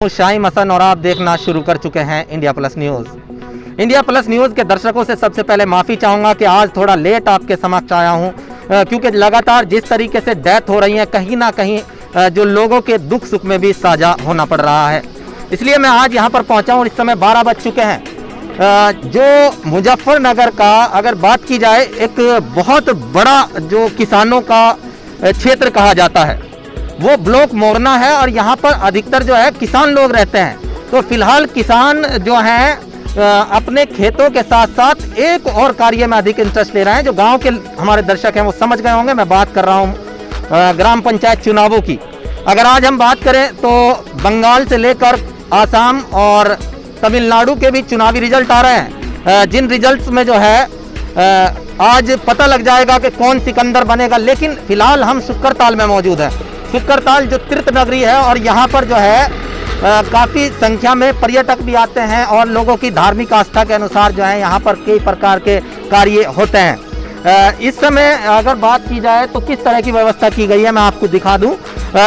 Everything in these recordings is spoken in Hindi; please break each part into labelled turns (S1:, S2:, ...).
S1: हूं शाहिम हसन और आप देखना शुरू कर चुके हैं India plus news. India plus news के दर्शकों से सबसे पहले माफ़ी चाहूँगा कि आज थोड़ा लेट आपके समक्ष आया हूँ, क्योंकि लगातार जिस तरीके से डेथ हो रही है कहीं ना कहीं जो लोगों के दुख सुख में भी साझा होना पड़ रहा है, इसलिए मैं आज यहाँ पर पहुँचा हूँ। इस समय 12 बज चुके हैं। जो मुजफ्फरनगर का अगर बात की जाए, एक बहुत बड़ा जो किसानों का क्षेत्र कहा जाता है वो ब्लॉक मोरना है और यहाँ पर अधिकतर जो है किसान लोग रहते हैं। तो फिलहाल किसान जो हैं अपने खेतों के साथ साथ एक और कार्य में अधिक इंटरेस्ट ले रहे हैं। जो गांव के हमारे दर्शक हैं वो समझ गए होंगे, मैं बात कर रहा हूँ ग्राम पंचायत चुनावों की। अगर आज हम बात करें तो बंगाल से लेकर आसाम और तमिलनाडु के भी चुनावी रिजल्ट आ रहे हैं, जिन रिजल्ट्स में जो है आज पता लग जाएगा कि कौन सिकंदर बनेगा। लेकिन फिलहाल हम शुक्रताल में मौजूद हैं। शुक्रताल जो तीर्थ नगरी है और यहाँ पर जो है काफ़ी संख्या में पर्यटक भी आते हैं और लोगों की धार्मिक आस्था के अनुसार जो है यहाँ पर कई प्रकार के कार्य होते हैं। इस समय अगर बात की जाए तो किस तरह की व्यवस्था की गई है मैं आपको दिखा दूं।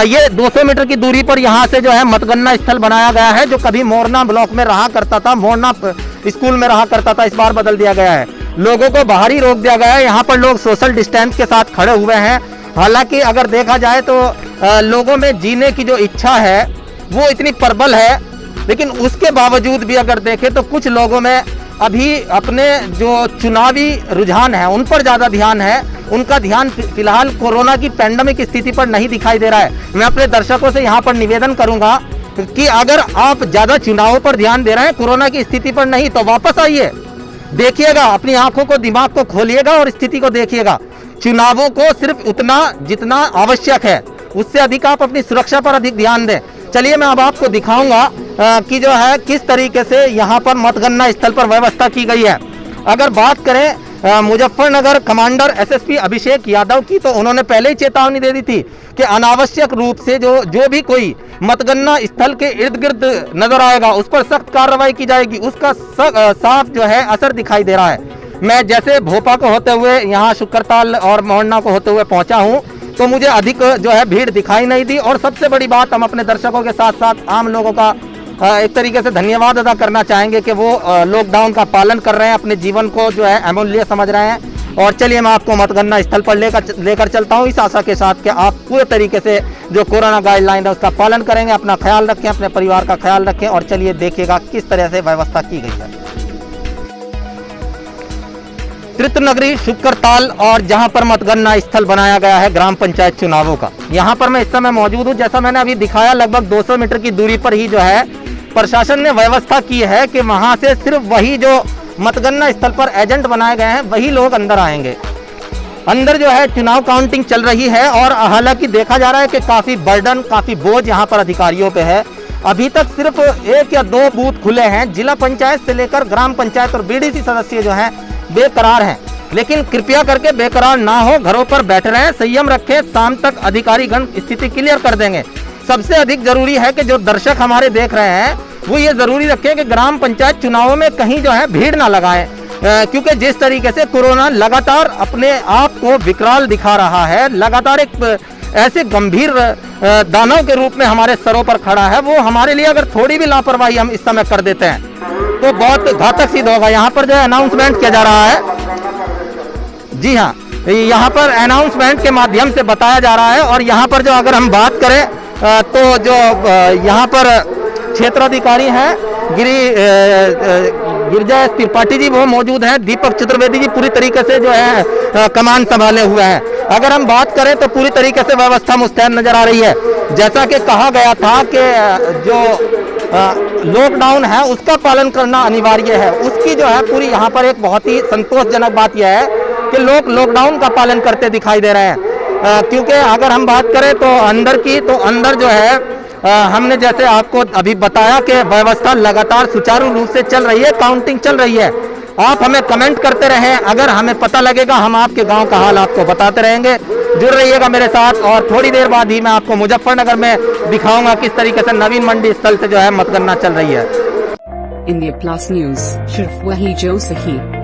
S1: ये 200 मीटर की दूरी पर यहाँ से जो है मतगणना स्थल बनाया गया है, जो कभी मोरना ब्लॉक में रहा करता था, मोरना स्कूल में रहा करता था, इस बार बदल दिया गया है। लोगों को बाहर ही रोक दिया गया है। यहाँ पर लोग सोशल डिस्टेंस के साथ खड़े हुए हैं। हालांकि अगर देखा जाए तो लोगों में जीने की जो इच्छा है वो इतनी प्रबल है, लेकिन उसके बावजूद भी अगर देखें तो कुछ लोगों में अभी अपने जो चुनावी रुझान है उन पर ज़्यादा ध्यान है। उनका ध्यान फिलहाल कोरोना की पैंडेमिक स्थिति पर नहीं दिखाई दे रहा है। मैं अपने दर्शकों से यहाँ पर निवेदन करूँगा कि अगर आप ज़्यादा चुनावों पर ध्यान दे रहे हैं, कोरोना की स्थिति पर नहीं, तो वापस आइए, देखिएगा, अपनी आंखों को दिमाग को खोलिएगा और स्थिति को देखिएगा। चुनावों को सिर्फ उतना जितना आवश्यक है, उससे अधिक आप अपनी सुरक्षा पर अधिक ध्यान दें। चलिए मैं अब आपको दिखाऊंगा कि जो है किस तरीके से यहाँ पर मतगणना स्थल पर व्यवस्था की गई है। अगर बात करें मुजफ्फरनगर कमांडर एसएसपी अभिषेक यादव की, तो उन्होंने पहले ही चेतावनी दे दी थी कि अनावश्यक रूप से जो भी कोई मतगणना स्थल के इर्द गिर्द नजर आएगा उस पर सख्त कार्रवाई की जाएगी। उसका साफ जो है असर दिखाई दे रहा है। मैं जैसे भोपा को होते हुए यहाँ शुक्रताल और मोहन्ना को होते हुए पहुँचा हूँ तो मुझे अधिक जो है भीड़ दिखाई नहीं दी। और सबसे बड़ी बात, हम अपने दर्शकों के साथ साथ आम लोगों का एक तरीके से धन्यवाद अदा करना चाहेंगे कि वो लॉकडाउन का पालन कर रहे हैं, अपने जीवन को जो है अमूल्य समझ रहे हैं। और चलिए मैं आपको मतगणना स्थल पर लेकर चलता हूँ, इस आशा के साथ कि आप पूरे तरीके से जो कोरोना गाइडलाइन है उसका पालन करेंगे, अपना ख्याल रखें, अपने परिवार का ख्याल रखें। और चलिए देखिएगा किस तरह से व्यवस्था की गई है। तीर्थ नगरी शुक्रताल और जहां पर मतगणना स्थल बनाया गया है ग्राम पंचायत चुनावों का, यहां पर मैं इस समय मौजूद हूं। जैसा मैंने अभी दिखाया, लगभग 200 मीटर की दूरी पर ही जो है प्रशासन ने व्यवस्था की है कि वहां से सिर्फ वही जो मतगणना स्थल पर एजेंट बनाए गए हैं वही लोग अंदर आएंगे। अंदर जो है चुनाव काउंटिंग चल रही है और हालांकि देखा जा रहा है कि काफी बर्डन, काफी बोझ यहाँ पर अधिकारियों पे है। अभी तक सिर्फ 1 या 2 बूथ खुले हैं। जिला पंचायत से लेकर ग्राम पंचायत और बीडीसी सदस्य जो हैं बेकरार हैं, लेकिन कृपया करके बेकरार ना हो, घरों पर बैठ रहे हैं, संयम रखें। शाम तक अधिकारीगण स्थिति क्लियर कर देंगे। सबसे अधिक जरूरी है कि जो दर्शक हमारे देख रहे हैं वो ये जरूरी रखें कि ग्राम पंचायत चुनावों में कहीं जो है भीड़ ना लगाएं, क्योंकि जिस तरीके से कोरोना लगातार अपने आप को विकराल दिखा रहा है, लगातार एक ऐसे गंभीर दानव के रूप में हमारे सरों पर खड़ा है, वो हमारे लिए अगर थोड़ी भी लापरवाही हम इस समय कर देते हैं तो बहुत घातक सिद्ध होगा। यहाँ पर जो है अनाउंसमेंट किया जा रहा है, जी हाँ, यहाँ पर अनाउंसमेंट के माध्यम से बताया जा रहा है। और यहाँ पर जो अगर हम बात करें तो जो यहाँ पर क्षेत्राधिकारी हैं गिरिजा त्रिपाठी जी वो मौजूद हैं। दीपक चतुर्वेदी जी पूरी तरीके से जो है कमान संभाले हुए हैं। अगर हम बात करें तो पूरी तरीके से व्यवस्था मुस्तैद नजर आ रही है। जैसा कि कहा गया था कि जो लॉकडाउन है उसका पालन करना अनिवार्य है, उसकी जो है पूरी यहाँ पर एक बहुत ही संतोषजनक बात यह है कि लोग लॉकडाउन का पालन करते दिखाई दे रहे हैं। क्योंकि अगर हम बात करें तो अंदर की, तो अंदर जो है हमने जैसे आपको अभी बताया कि व्यवस्था लगातार सुचारू रूप से चल रही है, काउंटिंग चल रही है। आप हमें कमेंट करते रहें, अगर हमें पता लगेगा हम आपके गांव का हाल आपको बताते रहेंगे। जुड़ रहिएगा मेरे साथ और थोड़ी देर बाद ही मैं आपको मुजफ्फरनगर में दिखाऊंगा किस तरीके से नवीन मंडी स्थल से जो है मतगणना चल रही है।
S2: इंडिया प्लस न्यूज, सिर्फ वही जो सही।